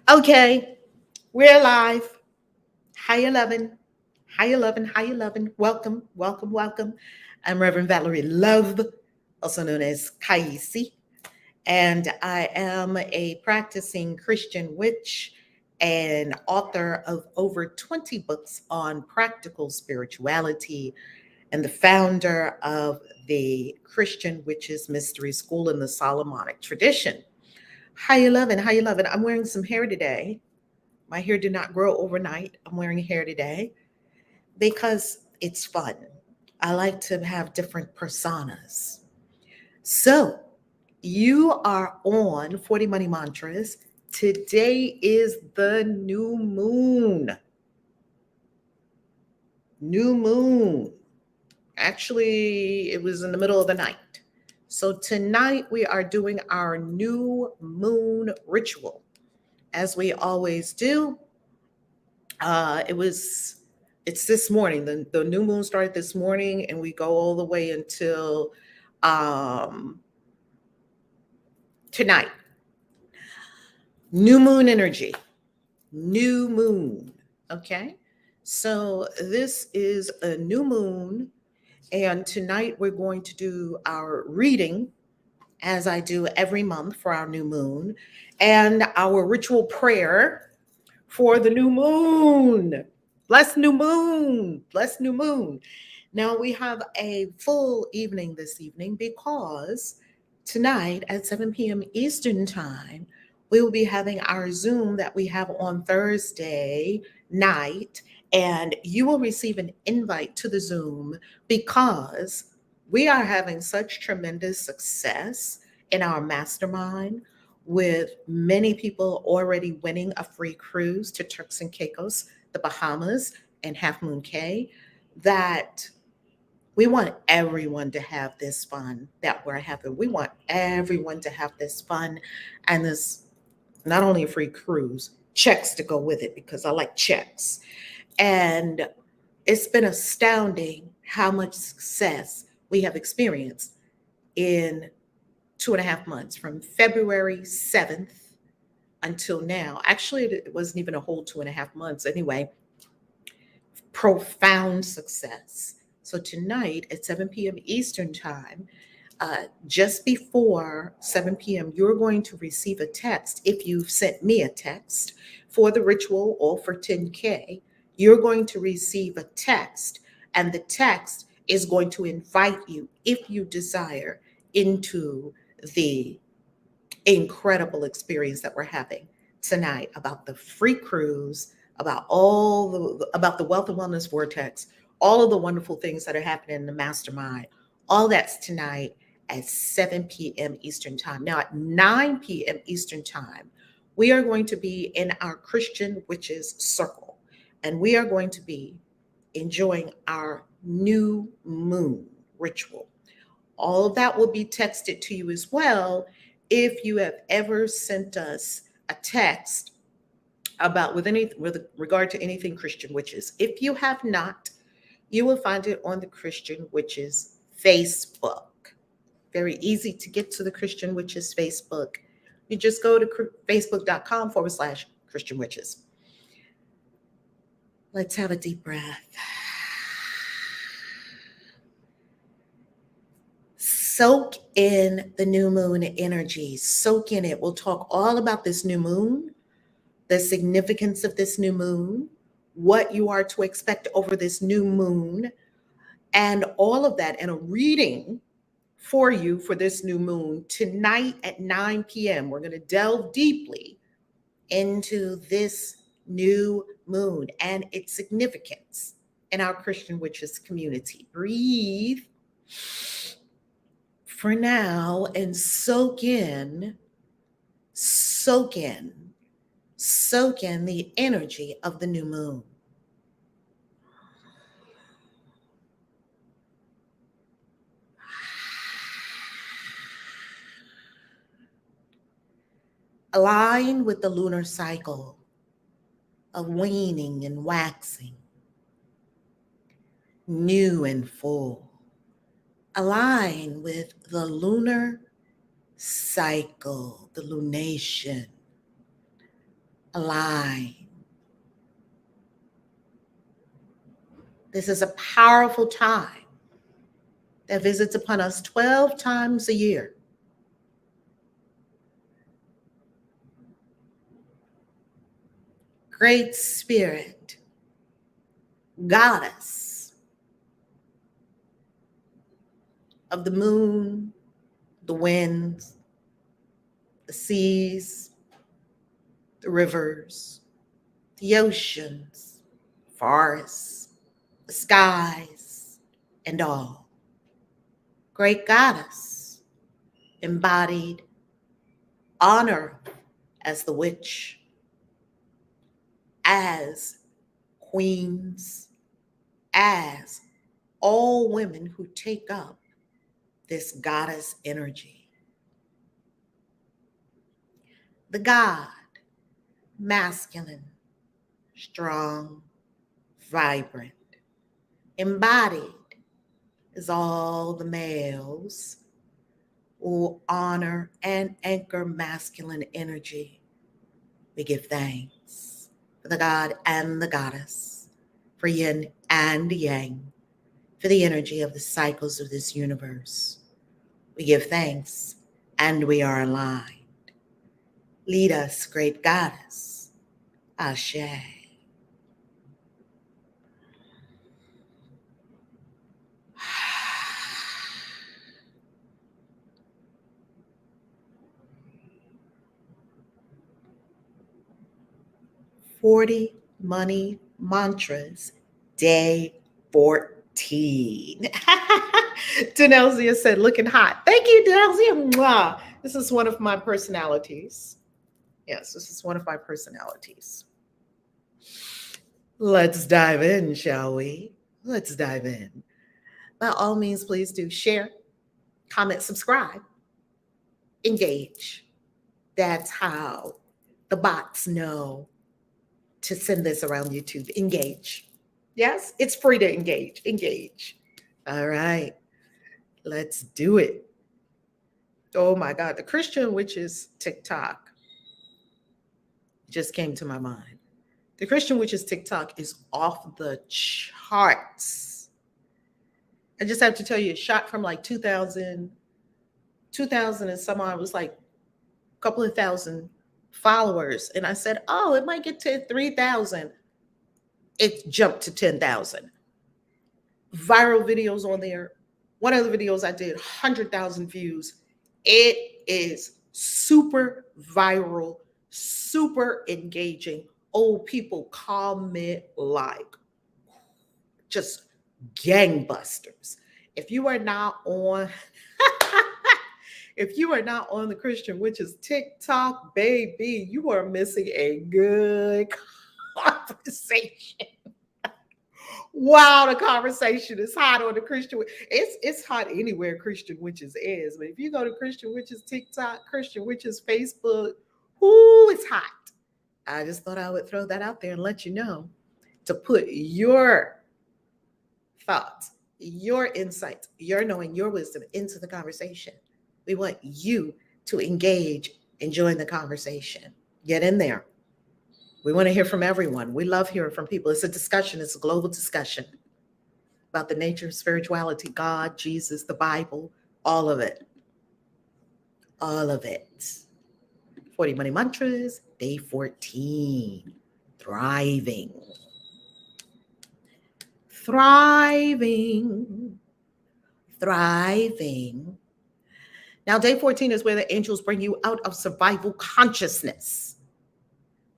Okay, we're live. Hi, 11. Hi, 11. Hi, 11. Welcome, welcome, welcome. I'm Reverend Valerie Love, also known as KAISI, and I am a practicing Christian witch and author of over 20 books on practical spirituality, and the founder of the Christian Witches Mystery School in the Solomonic tradition. Hi, 11. Hi, 11. I'm wearing some hair today. My hair did not grow overnight. I'm wearing hair today because it's fun. I like to have different personas. So, you are on 40 Money Mantras. Today is the new moon. New moon. Actually, it was in the middle of the night. So, tonight we are doing our new moon ritual. As we always do, it was it's this morning. The new moon started this morning, and we go all the way until um tonight. New moon energy. New moon. Okay. So this is a new moon, and tonight we're going to do our reading as I do every month for our new moon, and our ritual prayer for the new moon. Bless new moon. Bless new moon. Now we have a full evening this evening because tonight at 7 p.m. Eastern Time, we will be having our Zoom that we have on Thursday night. And you will receive an invite to the Zoom because we are having such tremendous success in our mastermind, with many people already winning a free cruise to Turks and Caicos, the Bahamas, and Half Moon Cay, that we want everyone to have this fun that we're having. We want everyone to have this fun, and this not only a free cruise, checks to go with it because I like checks. And it's been astounding how much success we have experienced in 2.5 months, from February 7th until now. Actually, it wasn't even a whole 2.5 months anyway. Profound success. So tonight at 7 p.m. Eastern Time, just before 7 p.m., you're going to receive a text. If you've sent me a text for the ritual or for 10K, you're going to receive a text, and the text is going to invite you, if you desire, into the incredible experience that we're having tonight, about the free cruise, about the Wealth and Wellness Vortex, all of the wonderful things that are happening in the mastermind. All that's tonight at 7 p.m. Eastern Time. Now at 9 p.m. Eastern Time, we are going to be in our Christian Witches Circle, and we are going to be enjoying our new moon ritual. All of that will be texted to you as well. If you have ever sent us a text about with regard to anything Christian Witches, if you have not, you will find it on the Christian Witches Facebook. Very easy to get to the Christian Witches Facebook. You just go to facebook.com/Christian Witches. Let's have a deep breath. Soak in the new moon energy. Soak in it. We'll talk all about this new moon, the significance of this new moon, what you are to expect over this new moon, and all of that, and a reading for you for this new moon tonight at 9 p.m. We're going to delve deeply into this new moon and its significance in our Christian Witches community. Breathe for now and soak in, soak in the energy of the new moon. Align with the lunar cycle of waning and waxing, new and full. Align with the lunar cycle, the lunation, align. This is a powerful time that visits upon us 12 times a year. Great Spirit, Goddess of the moon, the winds, the seas, the rivers, the oceans, forests, the skies, and all. Great Goddess, embodied on earth as the witch, as queens, as all women who take up this goddess energy. The God, masculine, strong, vibrant, embodied is all the males who honor and anchor masculine energy. We give thanks for the God and the goddess, for yin and yang, for the energy of the cycles of this universe. We give thanks and we are aligned. Lead us, great goddess. Ashe. "40 money mantras, day 14. Denelzia said, looking hot. Thank you, Denelzia. Mwah. This is one of my personalities. Yes, this is one of my personalities. Let's dive in, shall we? Let's dive in. By all means, please do share, comment, subscribe, engage. That's how the bots know to send this around YouTube. Engage. Yes, it's free to engage. Engage. All right, let's do it. Oh my God, the Christian Witches TikTok just came to my mind. The Christian Witches TikTok is off the charts. I just have to tell you, it shot from like 2000 and some odd, was like a couple of thousand followers. And I said, oh, it might get to 3,000. It jumped to 10,000. Viral videos on there. One of the videos I did, 100,000 views. It is super viral, super engaging. Old people comment like just gangbusters. If you are not on, if you are not on the Christian Witches TikTok, baby, you are missing a good conversation. Wow, the conversation is hot on the Christian. It's hot anywhere Christian Witches is, but if you go to Christian Witches TikTok, Christian Witches Facebook, whoo, it's hot. I just thought I would throw that out there and let you know to put your thoughts, your insights, your knowing, your wisdom into the conversation. We want you to engage and join the conversation. Get in there. We want to hear from everyone. We love hearing from people. It's a discussion. It's a global discussion about the nature of spirituality, God, Jesus, the Bible, all of it. All of it. 40 Money Mantras, day 14. Thriving. Thriving. Thriving. Now, day 14 is where the angels bring you out of survival consciousness.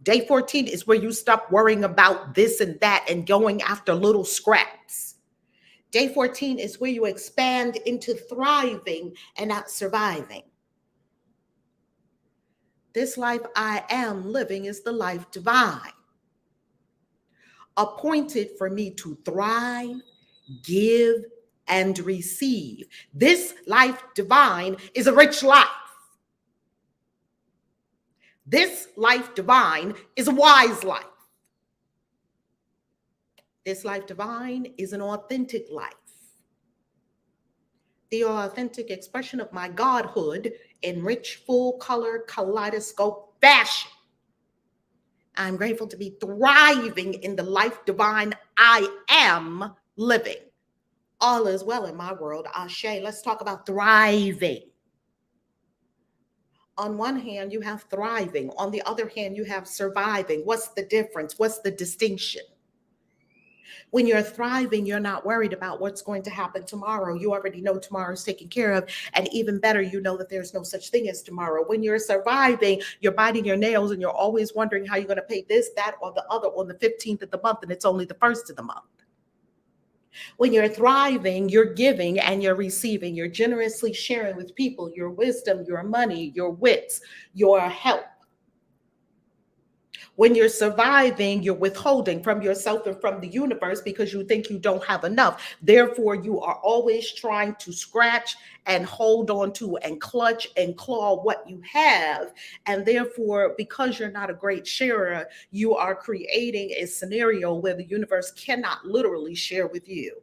Day 14 is where you stop worrying about this and that and going after little scraps. Day 14 is where you expand into thriving and not surviving. This life I am living is the life divine, appointed for me to thrive, give, and receive. This life divine is a rich life. This life divine is a wise life. This life divine is an authentic life. The authentic expression of my godhood in rich, full color, kaleidoscope fashion. I'm grateful to be thriving in the life divine I am living. All is well in my world. Ashe. Let's talk about thriving. On one hand, you have thriving. On the other hand, you have surviving. What's the difference? What's the distinction? When you're thriving, you're not worried about what's going to happen tomorrow. You already know tomorrow's taken care of. And even better, you know that there's no such thing as tomorrow. When you're surviving, you're biting your nails and you're always wondering how you're going to pay this, that, or the other on the 15th of the month, and it's only the 1st of the month. When you're thriving, you're giving and you're receiving. You're generously sharing with people your wisdom, your money, your wits, your help. When you're surviving, you're withholding from yourself and from the universe because you think you don't have enough. Therefore, you are always trying to scratch and hold on to and clutch and claw what you have. And therefore, because you're not a great sharer, you are creating a scenario where the universe cannot literally share with you.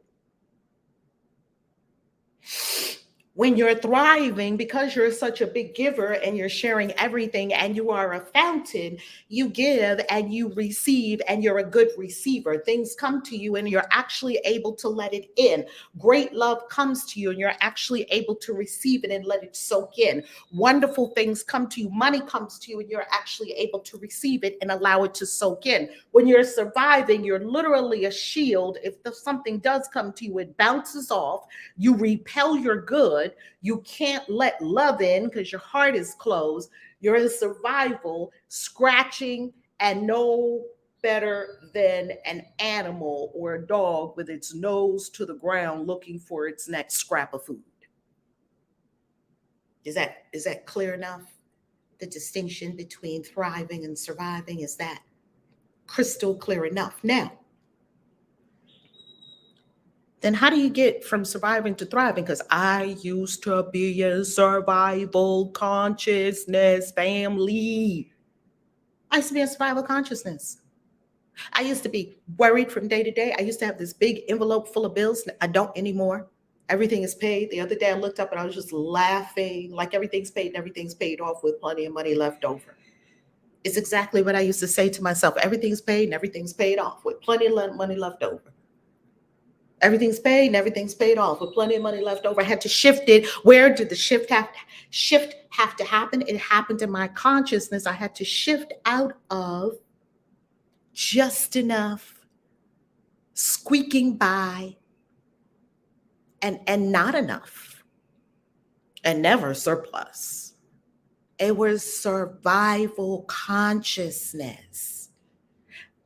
When you're thriving, because you're such a big giver and you're sharing everything and you are a fountain, you give and you receive and you're a good receiver. Things come to you and you're actually able to let it in. Great love comes to you and you're actually able to receive it and let it soak in. Wonderful things come to you. Money comes to you and you're actually able to receive it and allow it to soak in. When you're surviving, you're literally a shield. If something does come to you, it bounces off. You repel your good. You can't let love in because your heart is closed. You're in survival, scratching and no better than an animal or a dog with its nose to the ground looking for its next scrap of food. Is that clear enough? The distinction between thriving and surviving, is that crystal clear enough? Now, then how do you get from surviving to thriving? Because I used to be a survival consciousness family. I used to be a survival consciousness. I used to be worried from day to day. I used to have this big envelope full of bills. I don't anymore. Everything is paid. The other day I looked up and I was just laughing like everything's paid and everything's paid off with plenty of money left over. It's exactly what I used to say to myself. Everything's paid and everything's paid off with plenty of money left over. Everything's paid and everything's paid off with plenty of money left over. I had to shift it. Where did the shift have to happen? It happened in my consciousness. I had to shift out of just enough, squeaking by, and not enough, and never surplus. It was survival consciousness.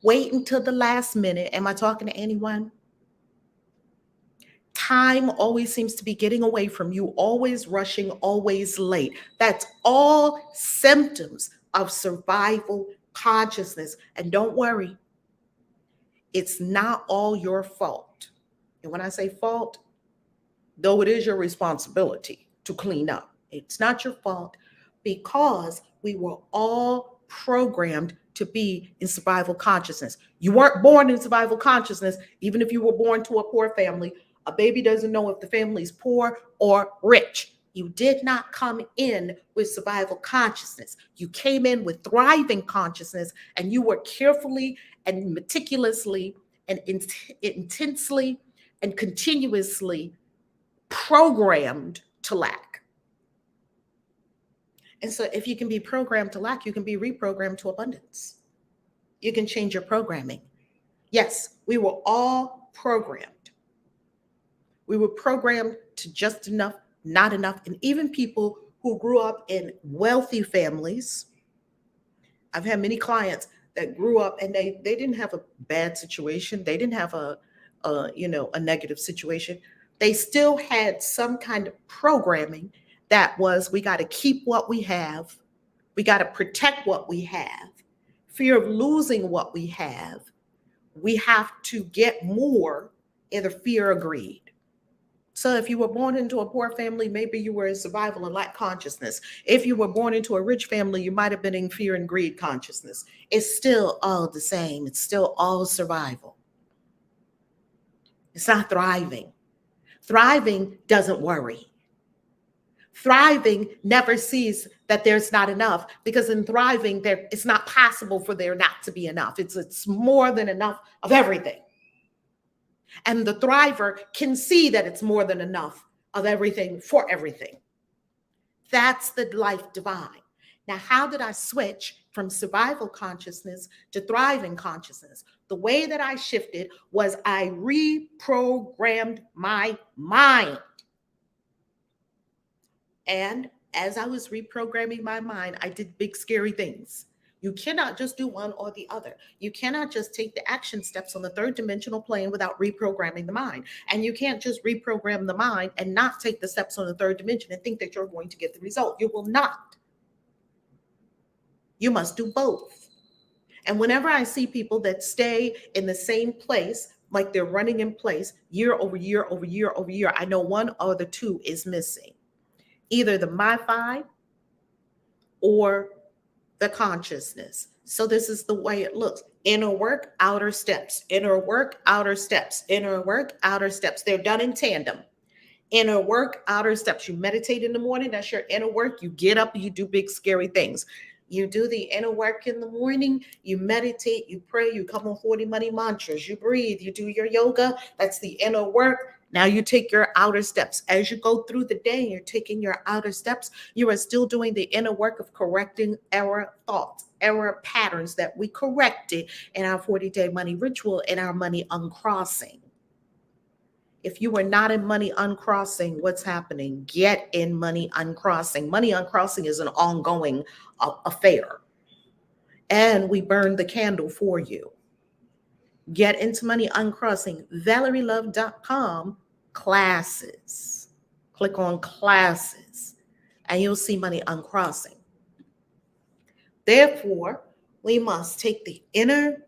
Wait until the last minute. Am I talking to anyone? Time always seems to be getting away from you, always rushing, always late. That's all symptoms of survival consciousness. And don't worry, it's not all your fault. And when I say fault, though it is your responsibility to clean up, it's not your fault because we were all programmed to be in survival consciousness. You weren't born in survival consciousness, even if you were born to a poor family. A baby doesn't know if the family's poor or rich. You did not come in with survival consciousness. You came in with thriving consciousness, and you were carefully and meticulously and intensely and continuously programmed to lack. And so if you can be programmed to lack, you can be reprogrammed to abundance. You can change your programming. Yes, we were all programmed. We were programmed to just enough, not enough. And even people who grew up in wealthy families, I've had many clients that grew up and they didn't have a bad situation. They didn't have a negative situation. They still had some kind of programming that was, we got to keep what we have. We got to protect what we have. Fear of losing what we have. We have to get more, either fear or greed. So if you were born into a poor family, maybe you were in survival and lack consciousness. If you were born into a rich family, you might have been in fear and greed consciousness. It's still all the same. It's still all survival. It's not thriving. Thriving doesn't worry. Thriving never sees that there's not enough, because in thriving, it's not possible for there not to be enough. It's more than enough of everything. And the thriver can see that it's more than enough of everything for everything. That's the life divine. Now, how did I switch from survival consciousness to thriving consciousness? The way that I shifted was I reprogrammed my mind. And as I was reprogramming my mind, I did big, scary things. You cannot just do one or the other. You cannot just take the action steps on the third dimensional plane without reprogramming the mind. And you can't just reprogram the mind and not take the steps on the third dimension and think that you're going to get the result. You will not. You must do both. And whenever I see people that stay in the same place, like they're running in place year over year over year over year, I know one or the two is missing. Either the MiFi or the consciousness. So this is the way it looks. Inner work, outer steps. Inner work, outer steps. Inner work, outer steps. They're done in tandem. Inner work, outer steps. You meditate in the morning. That's your inner work. You get up, you do big, scary things. You do the inner work in the morning. You meditate, you pray, you come on 40 money mantras. You breathe, you do your yoga. That's the inner work. Now you take your outer steps. As you go through the day, you're taking your outer steps. You are still doing the inner work of correcting error thoughts, error patterns that we corrected in our 40-day money ritual, in our money uncrossing. If you are not in money uncrossing, what's happening? Get in money uncrossing. Money uncrossing is an ongoing affair. And we burn the candle for you. Get into money uncrossing. ValerieLove.com classes. Click on classes and you'll see money uncrossing. Therefore, we must take the inner,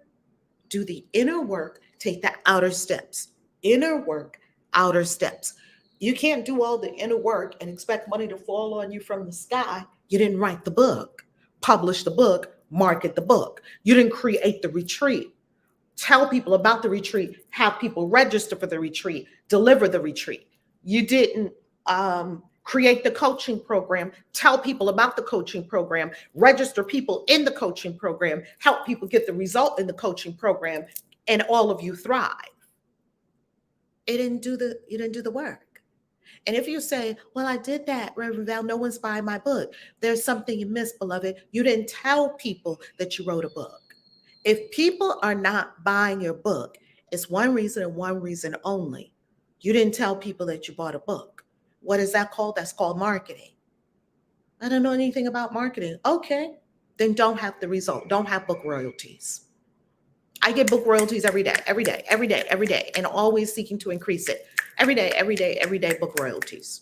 do the inner work, take the outer steps. Inner work, outer steps. You can't do all the inner work and expect money to fall on you from the sky. You didn't write the book, publish the book, market the book. You didn't create the retreat. Tell people about the retreat, have people register for the retreat, deliver the retreat. You didn't create the coaching program, tell people about the coaching program, register people in the coaching program, help people get the result in the coaching program, and all of you thrive. You didn't do the work. And if you say, well, I did that, Reverend Val, no one's buying my book. There's something you missed, beloved. You didn't tell people that you wrote a book. If people are not buying your book, it's one reason and one reason only. You didn't tell people that you bought a book. What is that called? That's called marketing. I don't know anything about marketing. Okay, then don't have the result. Don't have book royalties. I get book royalties every day, and always seeking to increase it. Every day, book royalties.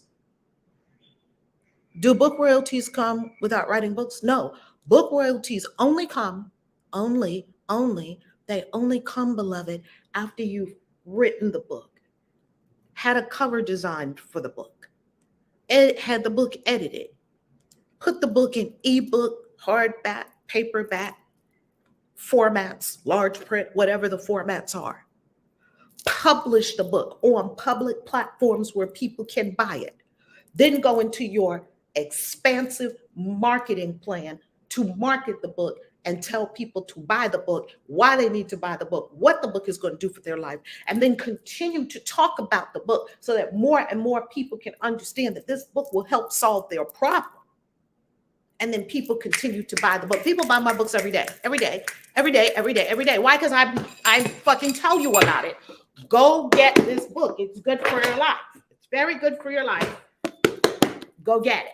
Do book royalties come without writing books? No. Book royalties only come, they only come, beloved, after you've written the book, had a cover designed for the book, had the book edited, put the book in ebook, hardback, paperback, formats, large print, whatever the formats are. Publish the book on public platforms where people can buy it. Then go into your expansive marketing plan to market the book and tell people to buy the book, why they need to buy the book, what the book is going to do for their life, and then continue to talk about the book so that more and more people can understand that this book will help solve their problem. And then people continue to buy the book. People buy my books every day. Why? Because I fucking tell you about it. Go get this book. It's good for your life. It's very good for your life. Go get it.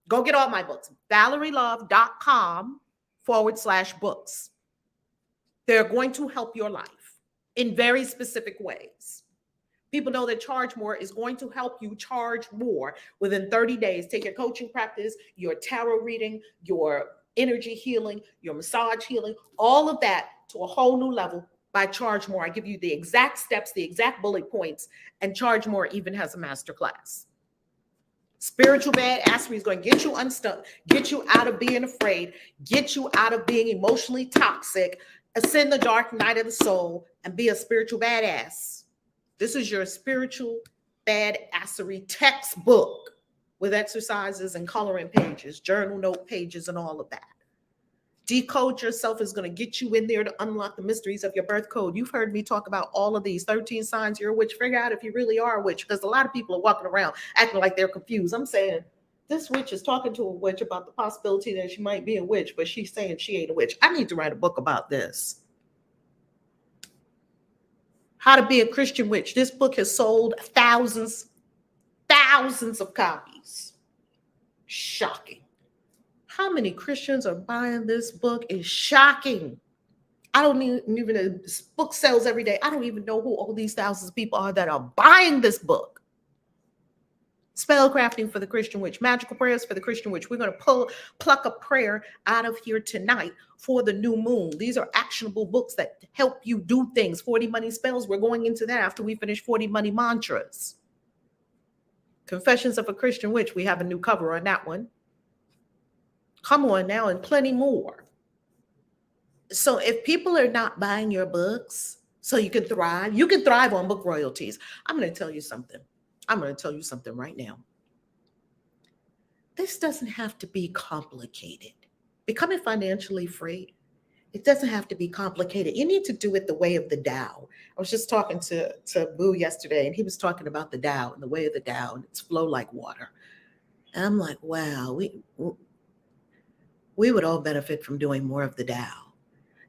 Go get all my books. ValerieLove.com/books. They're going to help your life in very specific ways. People know that Charge More is going to help you charge more within 30 days. Take your coaching practice, your tarot reading, your energy healing, your massage healing, all of that to a whole new level by Charge More. I give you the exact steps, the exact bullet points, and Charge More even has a masterclass. Spiritual badassery is going to get you unstuck, get you out of being afraid, get you out of being emotionally toxic, ascend the dark night of the soul, and be a spiritual badass. This is your spiritual badassery textbook. with exercises and coloring pages, journal note pages, and all of that. Decode Yourself is going to get you in there to unlock the mysteries of your birth code. You've heard me talk about all of these 13 signs you're a witch. Figure out if you really are a witch, because a lot of people are walking around acting like they're confused. I'm saying this witch is talking to a witch about the possibility that she might be a witch, but she's saying she ain't a witch. I need to write a book about this. How to Be a Christian Witch. This book has sold thousands of copies. Shocking. How many Christians are buying this book is shocking. I don't even know, this book sells every day. I don't even know who all these thousands of people are that are buying this book. Spellcrafting for the Christian Witch, magical prayers for the Christian Witch. We're going to pluck a prayer out of here tonight for the new moon. These are actionable books that help you do things. 40 money spells. We're going into that after we finish 40 money mantras. Confessions of a Christian Witch. We have a new cover on that one. Come on now, and plenty more. So if people are not buying your books so you can thrive on book royalties. I'm going to tell you something. I'm going to tell you something right now. This doesn't have to be complicated. Becoming financially free, it doesn't have to be complicated. You need to do it the way of the Tao. I was just talking to Boo yesterday, and he was talking about the Tao and the way of the Tao, and it's flow like water. And I'm like, wow, we would all benefit from doing more of the Tao.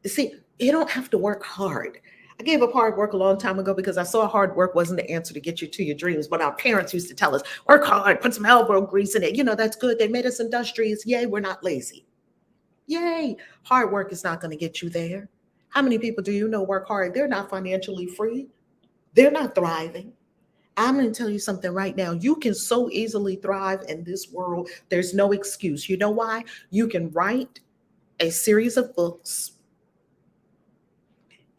You see, you don't have to work hard. I gave up hard work a long time ago because I saw hard work wasn't the answer to get you to your dreams. But our parents used to tell us, work hard, put some elbow grease in it. You know, that's good. They made us industrious. Yay, we're not lazy. Yay. Hard work is not going to get you there. How many people do you know work hard? They're not financially free. They're not thriving. I'm going to tell you something right now. You can so easily thrive in this world. There's no excuse. You know why? You can write a series of books,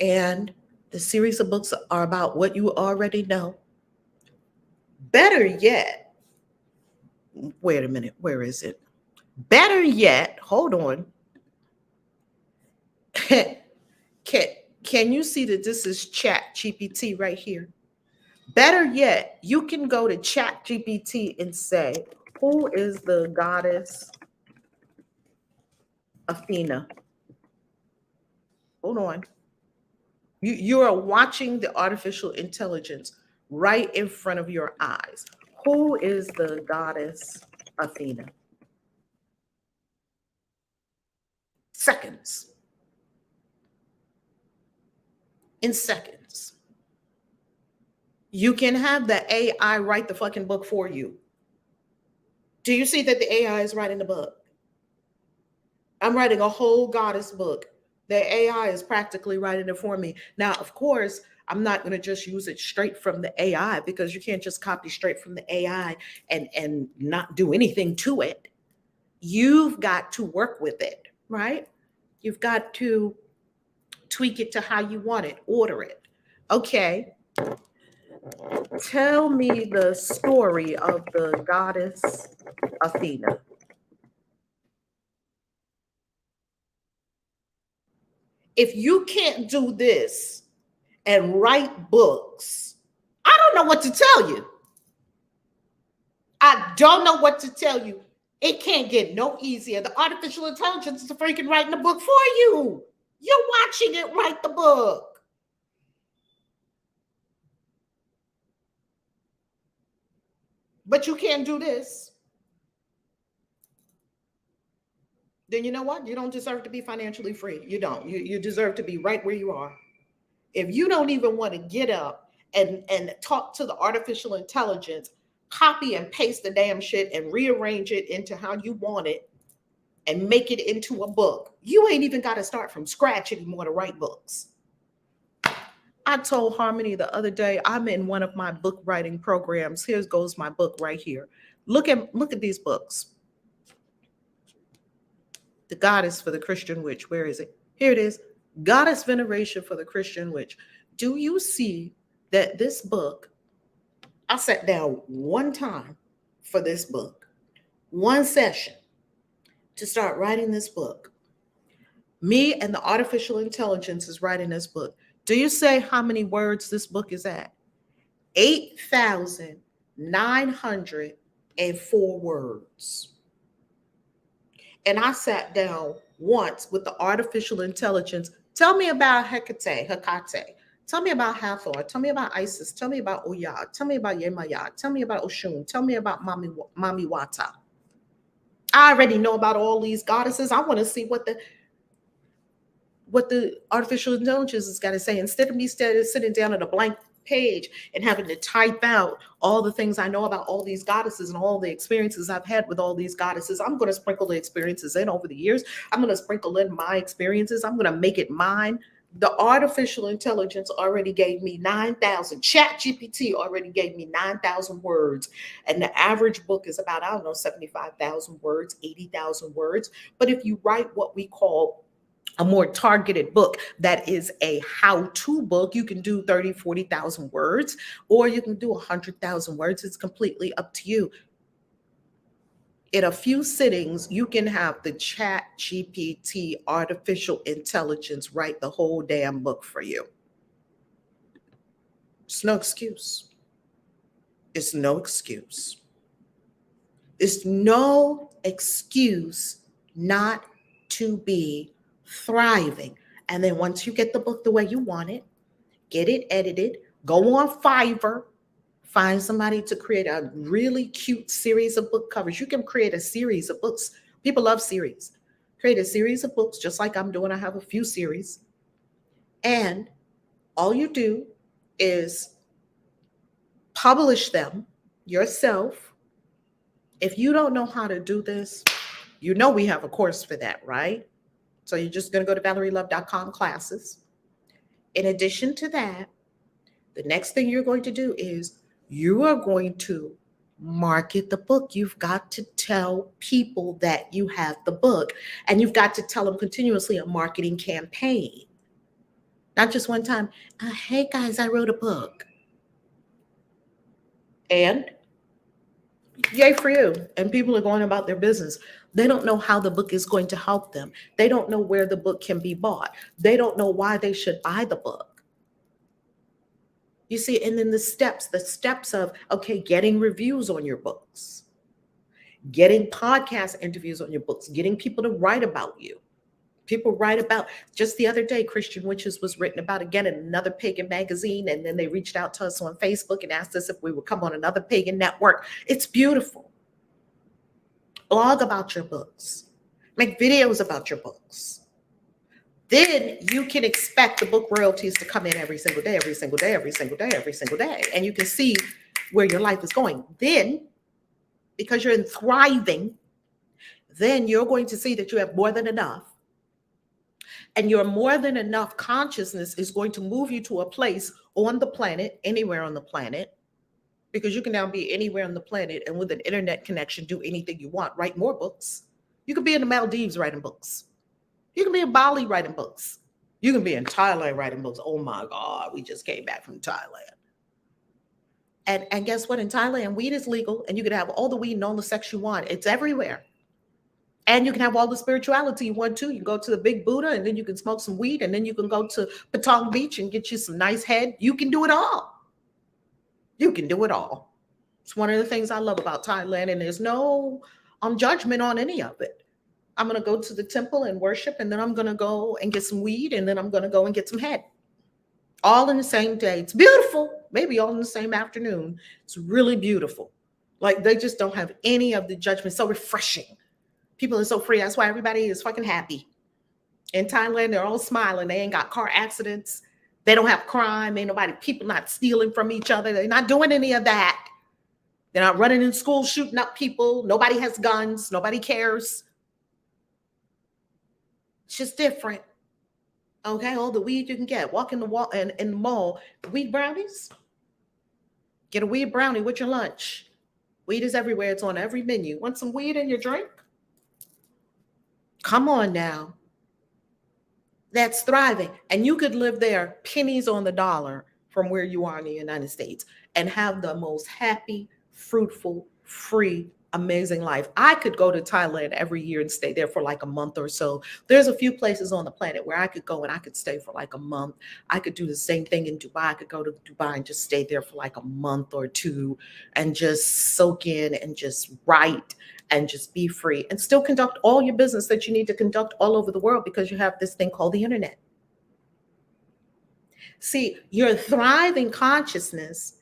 and the series of books are about what you already know. Better yet, wait a minute, where is it? Better yet, hold on. Can you see that this is Chat GPT right here? Better yet, you can go to Chat GPT and say, who is the goddess Athena? Hold on. You are watching the artificial intelligence right in front of your eyes. Who is the goddess Athena? Seconds. In seconds. You can have the AI write the fucking book for you. Do you see that the AI is writing the book? I'm writing a whole goddess book. The AI is practically writing it for me. Now, of course, I'm not going to just use it straight from the AI, because you can't just copy straight from the AI and not do anything to it. You've got to work with it, right? You've got to tweak it to how you want it, order it. Okay. Tell me the story of the goddess Athena. If you can't do this and write books, I don't know what to tell you. I don't know what to tell you. It can't get no easier. The artificial intelligence is freaking writing the book for you. You're watching it write the book. But you can't do this. Then you know what? You don't deserve to be financially free. You don't. You deserve to be right where you are. If you don't even want to get up and talk to the artificial intelligence, copy and paste the damn shit and rearrange it into how you want it and make it into a book, you ain't even got to start from scratch anymore to write books. I told Harmony the other day, I'm in one of my book writing programs. Here goes my book right here. Look at these books. The Goddess for the Christian Witch. Where is it? Here it is. Goddess Veneration for the Christian Witch. Do you see that this book, I sat down one time for this book, one session to start writing this book. Me and the artificial intelligence is writing this book. Do you say how many words this book is at? 8,984 and 4 words. And I sat down once with the artificial intelligence. Tell me about Hecate. Tell me about Hathor. Tell me about Isis. Tell me about Oya. Tell me about Yemaya. Tell me about Oshun. Tell me about Mami Wata. I already know about all these goddesses. I want to see what the artificial intelligence has got to say. Instead of me sitting down at a blank page and having to type out all the things I know about all these goddesses and all the experiences I've had with all these goddesses, I'm going to sprinkle the experiences in over the years. I'm going to sprinkle in my experiences. I'm going to make it mine. The artificial intelligence already gave me 9,000. ChatGPT already gave me 9,000 words. And the average book is about, 75,000 words, 80,000 words. But if you write what we call a more targeted book that is a how-to book, you can do 30, 40,000 words, or you can do 100,000 words. It's completely up to you. In a few sittings, you can have the ChatGPT artificial intelligence write the whole damn book for you. It's no excuse. It's no excuse. It's no excuse not to be thriving. And then once you get the book the way you want it, get it edited, go on Fiverr, find somebody to create a really cute series of book covers. You can create a series of books. People love series. Create a series of books just like I'm doing. I have a few series. And all you do is publish them yourself. If you don't know how to do this, you know we have a course for that, right? So you're just going to go to ValerieLove.com classes. In addition to that, the next thing you're going to do is you are going to market the book. You've got to tell people that you have the book, and you've got to tell them continuously a marketing campaign. Not just one time, hey guys, I wrote a book. And yay for you. And people are going about their business. They don't know how the book is going to help them. They don't know where the book can be bought. They don't know why they should buy the book. You see, and then the steps of, okay, getting reviews on your books, getting podcast interviews on your books, getting people to write about you. People write about, just the other day, Christian Witches was written about again in another pagan magazine. And then they reached out to us on Facebook and asked us if we would come on another pagan network. It's beautiful. Blog about your books. Make videos about your books. Then you can expect the book royalties to come in every single day, every single day, every single day, every single day. And you can see where your life is going. Then, because you're in thriving, then you're going to see that you have more than enough. And your more than enough consciousness is going to move you to a place on the planet, anywhere on the planet, because you can now be anywhere on the planet and with an internet connection, do anything you want, write more books. You can be in the Maldives writing books. You can be in Bali writing books. You can be in Thailand writing books. Oh my God, we just came back from Thailand. And guess what? In Thailand, weed is legal and you can have all the weed and all the sex you want. It's everywhere. And you can have all the spirituality you want too. You can go to the Big Buddha and then you can smoke some weed and then you can go to Patong Beach and get you some nice head. You can do it all. You can do it all. It's one of the things I love about Thailand, and there's no judgment on any of it. I'm going to go to the temple and worship, and then I'm going to go and get some weed, and then I'm going to go and get some head. All in the same day. It's beautiful. Maybe all in the same afternoon. It's really beautiful. Like they just don't have any of the judgment. So refreshing. People are so free. That's why everybody is fucking happy. In Thailand, they're all smiling. They ain't got car accidents. They don't have crime. Ain't nobody, people not stealing from each other. They're not doing any of that. They're not running in school, shooting up people. Nobody has guns. Nobody cares. It's just different. Okay, all the weed you can get. Walk in the mall. Weed brownies. Get a weed brownie with your lunch. Weed is everywhere. It's on every menu. Want some weed in your drink? Come on now. That's thriving. And you could live there pennies on the dollar from where you are in the United States and have the most happy, fruitful, free amazing life. I could go to Thailand every year and stay there for like a month or so. There's a few places on the planet where I could go and I could stay for like a month. I could do the same thing in Dubai. I could go to Dubai and just stay there for like a month or two and just soak in and just write and just be free and still conduct all your business that you need to conduct all over the world because you have this thing called the internet. See, your thriving consciousness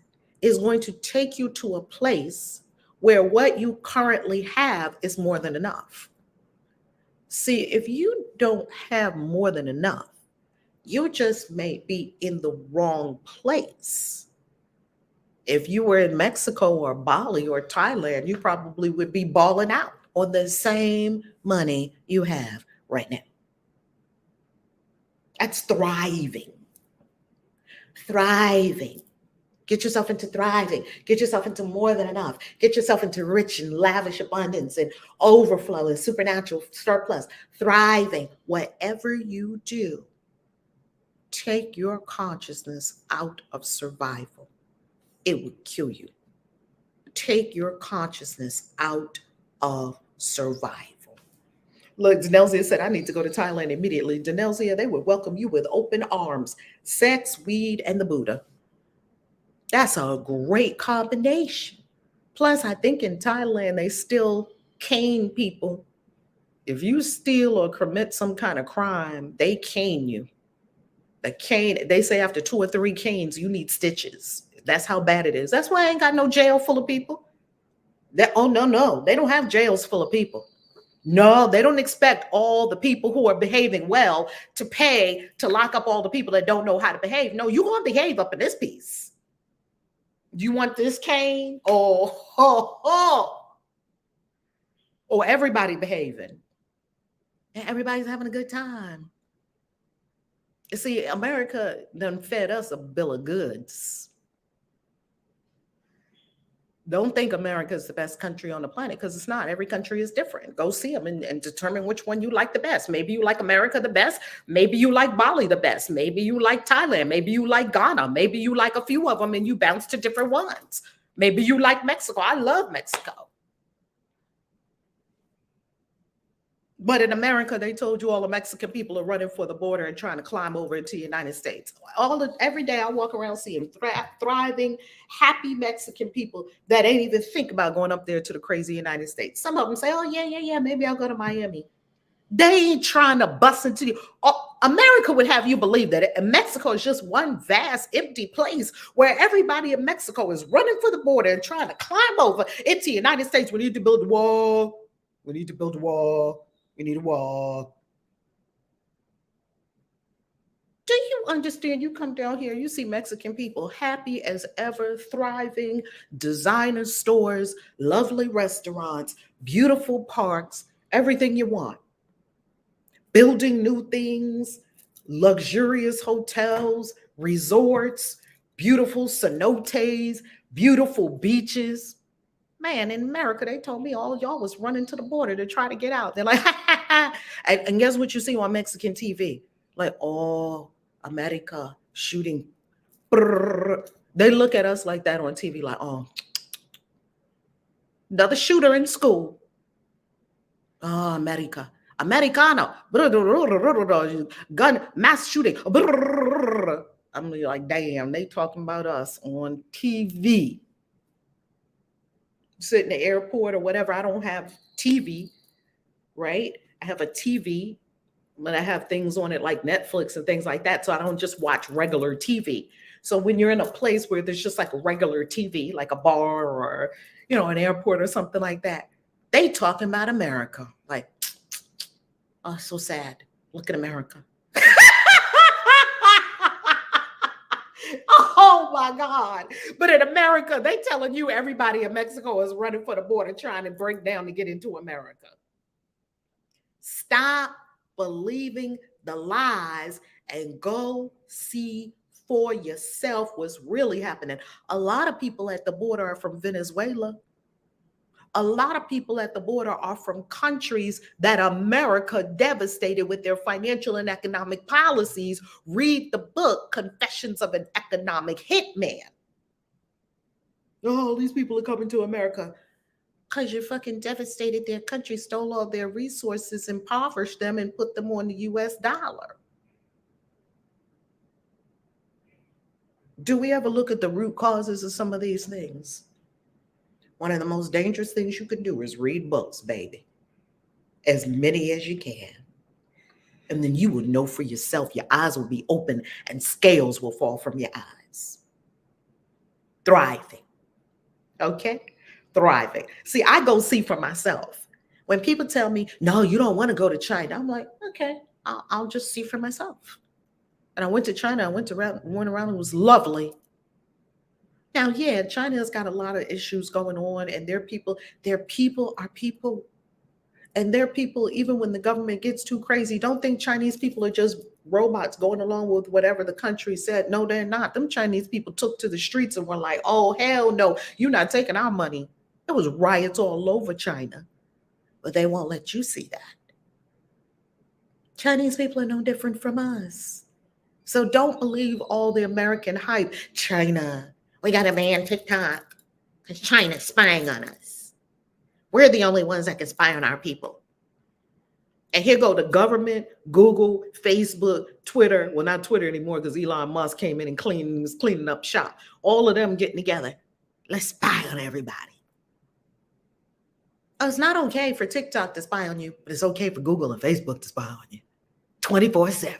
is going to take you to a place where what you currently have is more than enough. See, if you don't have more than enough, you just may be in the wrong place. If you were in Mexico or Bali or Thailand, you probably would be balling out on the same money you have right now. That's thriving. Thriving. Get yourself into thriving. Get yourself into more than enough. Get yourself into rich and lavish abundance and overflow and supernatural surplus. Thriving. Whatever you do, take your consciousness out of survival. It would kill you. Take your consciousness out of survival. Look, Danelzia said, I need to go to Thailand immediately. Danelzia, they would welcome you with open arms. Sex, weed, and the Buddha. That's a great combination. Plus, I think in Thailand, they still cane people. If you steal or commit some kind of crime, they cane you. The cane, they say after 2 or 3 canes, you need stitches. That's how bad it is. That's why I ain't got no jail full of people. No. They don't have jails full of people. No, they don't expect all the people who are behaving well to pay to lock up all the people that don't know how to behave. No, you're going to behave up in this piece. You want this cane? Or everybody behaving. And everybody's having a good time. You see, America done fed us a bill of goods. Don't think America is the best country on the planet because it's not. Every country is different. Go see them and determine which one you like the best. Maybe you like America the best. Maybe you like Bali the best. Maybe you like Thailand. Maybe you like Ghana. Maybe you like a few of them and you bounce to different ones. Maybe you like Mexico. I love Mexico. But in America, they told you all the Mexican people are running for the border and trying to climb over into the United States. Every day I walk around seeing thriving, happy Mexican people that ain't even think about going up there to the crazy United States. Some of them say, oh, yeah, maybe I'll go to Miami. They ain't trying to bust into you. America would have you believe that Mexico is just one vast, empty place where everybody in Mexico is running for the border and trying to climb over into the United States. We need to build a wall. We need to build a wall. We need a wall. Do you understand? You come down here, you see Mexican people happy as ever, thriving, designer stores, lovely restaurants, beautiful parks, everything you want. Building new things, luxurious hotels, resorts, beautiful cenotes, beautiful beaches. Man, in America, they told me all y'all was running to the border to try to get out. They're like, and guess what you see on Mexican TV? Like, oh, America shooting. They look at us like that on TV, like, oh, another shooter in school. Oh, America. Americano. Gun, mass shooting. I'm like, damn, they talking about us on TV. Sit in the airport or whatever. I don't have TV, right? I have a TV, but I have things on it like Netflix and things like that. So I don't just watch regular TV. So when you're in a place where there's just like a regular TV, like a bar or, an airport or something like that, they talking about America. Like, oh, so sad. Look at America. Oh my God. But in America, they telling you everybody in Mexico is running for the border trying to break down to get into America. Stop believing the lies and go see for yourself what's really happening. A lot of people at the border are from Venezuela. A lot of people at the border are from countries that America devastated with their financial and economic policies. Read the book, Confessions of an Economic Hitman. Oh, these people are coming to America. Because you fucking devastated their country, stole all their resources, impoverished them, and put them on the US dollar. Do we ever look at the root causes of some of these things? One of the most dangerous things you can do is read books, baby. As many as you can. And then you will know for yourself. Your eyes will be open and scales will fall from your eyes. Thriving. Okay? Thriving. See, I go see for myself. When people tell me, no, you don't want to go to China, I'm like, okay, I'll just see for myself. And I went to China. I went around. It was lovely. Now, yeah, China has got a lot of issues going on, and their people are people. And their people, even when the government gets too crazy, don't think Chinese people are just robots going along with whatever the country said. No, they're not. Them Chinese people took to the streets and were like, oh, hell no, you're not taking our money. There was riots all over China, but they won't let you see that. Chinese people are no different from us. So don't believe all the American hype. China, we got to ban TikTok because China's spying on us. We're the only ones that can spy on our people. And here go the government, Google, Facebook, Twitter. Well, not Twitter anymore because Elon Musk came in and was cleaning up shop. All of them getting together. Let's spy on everybody. Oh, it's not okay for TikTok to spy on you, but it's okay for Google and Facebook to spy on you. 24/7.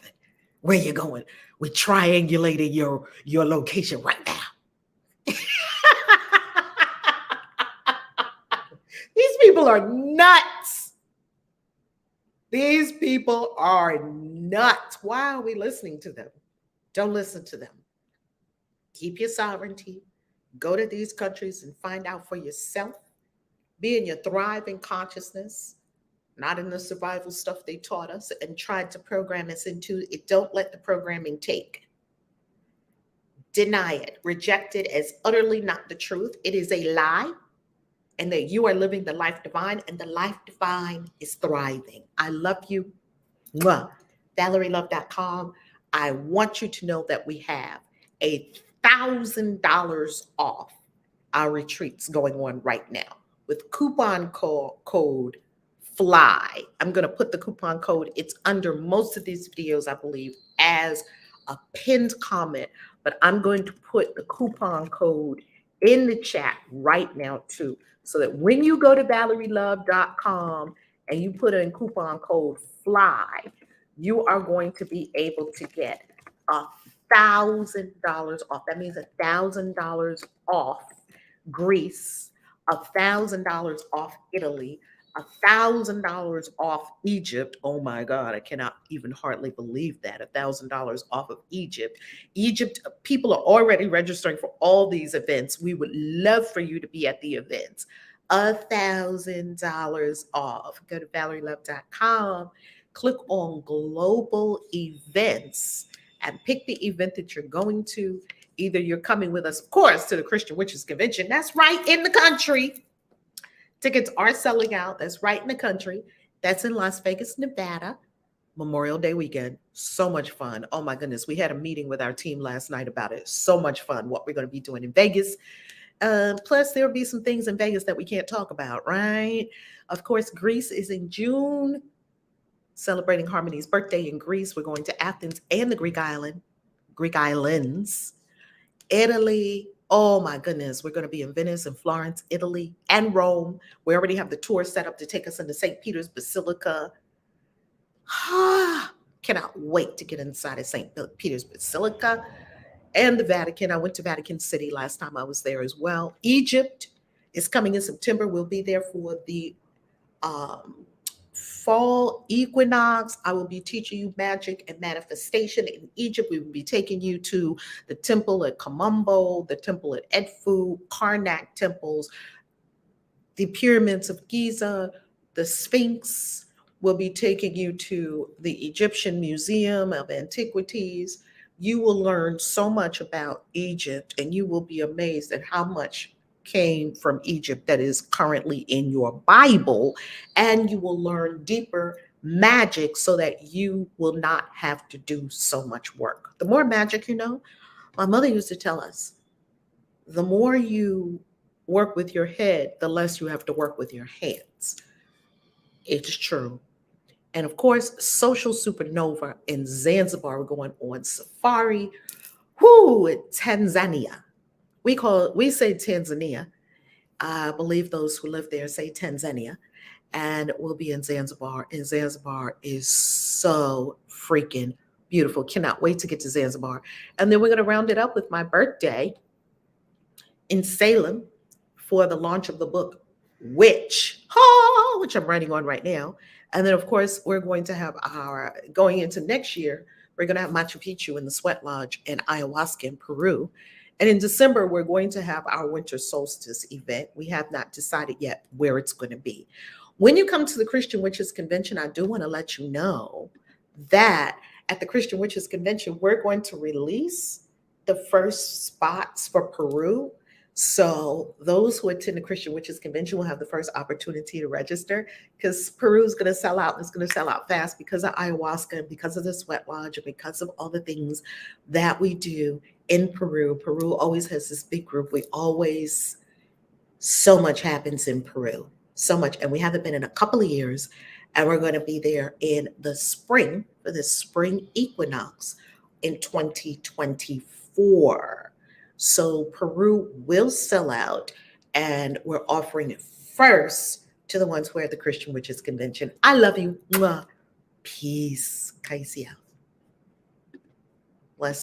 Where you going? We triangulated your location right now. These people are nuts. These people are nuts. Why are we listening to them? Don't listen to them. Keep your sovereignty. Go to these countries and find out for yourself. Be in your thriving consciousness, not in the survival stuff they taught us and tried to program us into. It don't let the programming take. Deny it. Reject it as utterly not the truth. It is a lie. And that you are living the life divine, and the life divine is thriving. I love you. Mwah. ValerieLove.com. I want you to know that we have $1,000 off our retreats going on right now with coupon code FLY. I'm going to put the coupon code. It's under most of these videos, I believe, as a pinned comment, but I'm going to put the coupon code in the chat right now too. So that when you go to ValerieLove.com and you put in coupon code FLY, you are going to be able to get $1,000 off. That means $1,000 off Greece, $1,000 off Italy, $1,000 off Egypt. Oh my God, I cannot even hardly believe that. $1,000 off of Egypt. Egypt, people are already registering for all these events. We would love for you to be at the events. $1,000 off. Go to ValerieLove.com, click on global events, and pick the event that you're going to. Either you're coming with us, of course, to the Christian Witches Convention. That's right in the country. Tickets are selling out. That's right in the country. That's in Las Vegas, Nevada, Memorial Day weekend. So much fun. Oh my goodness. We had a meeting with our team last night about it. So much fun. What we're going to be doing in Vegas. Plus, there'll be some things in Vegas that we can't talk about, right? Of course, Greece is in June. Celebrating Harmony's birthday in Greece. We're going to Athens and the Greek islands. Italy. Oh my goodness, we're going to be in Venice and Florence, Italy, and Rome. We already have the tour set up to take us into St. Peter's Basilica. Cannot wait to get inside of St. Peter's Basilica and the Vatican. I went to Vatican City last time I was there as well. Egypt is coming in September. We'll be there for the fall equinox. I will be teaching you magic and manifestation in Egypt. We will be taking you to the temple at Kamumbo, the temple at Edfu, Karnak temples, the pyramids of Giza, the Sphinx. We'll be taking you to the Egyptian Museum of Antiquities. You will learn so much about Egypt, and you will be amazed at how much came from Egypt that is currently in your Bible, and you will learn deeper magic so that you will not have to do so much work. The more magic you know, my mother used to tell us, the more you work with your head, the less you have to work with your hands. It's true. And of course, Social Supernova in Zanzibar. We're going on safari. Whoo, Tanzania. We say Tanzania. I believe those who live there say Tanzania. And we'll be in Zanzibar. And Zanzibar is so freaking beautiful. Cannot wait to get to Zanzibar. And then we're going to round it up with my birthday in Salem for the launch of the book which I'm writing on right now. And then, of course, we're going to have going into next year, we're going to have Machu Picchu in the Sweat Lodge and ayahuasca in Peru. And in December, we're going to have our winter solstice event. We have not decided yet where it's going to be. When you come to the Christian Witches Convention, I do want to let you know that at the Christian Witches Convention, we're going to release the first spots for Peru. So those who attend the Christian Witches Convention will have the first opportunity to register, because Peru is going to sell out, and it's going to sell out fast because of ayahuasca and because of the Sweat Lodge and because of all the things that we do in Peru. Peru always has this big group. So much happens in Peru, so much. And we haven't been in a couple of years, and we're going to be there in the spring for the spring equinox in 2024. So Peru will sell out, and we're offering it first to the ones who are at the Christian Witches Convention. I love you. Mwah. Peace. KAISI out.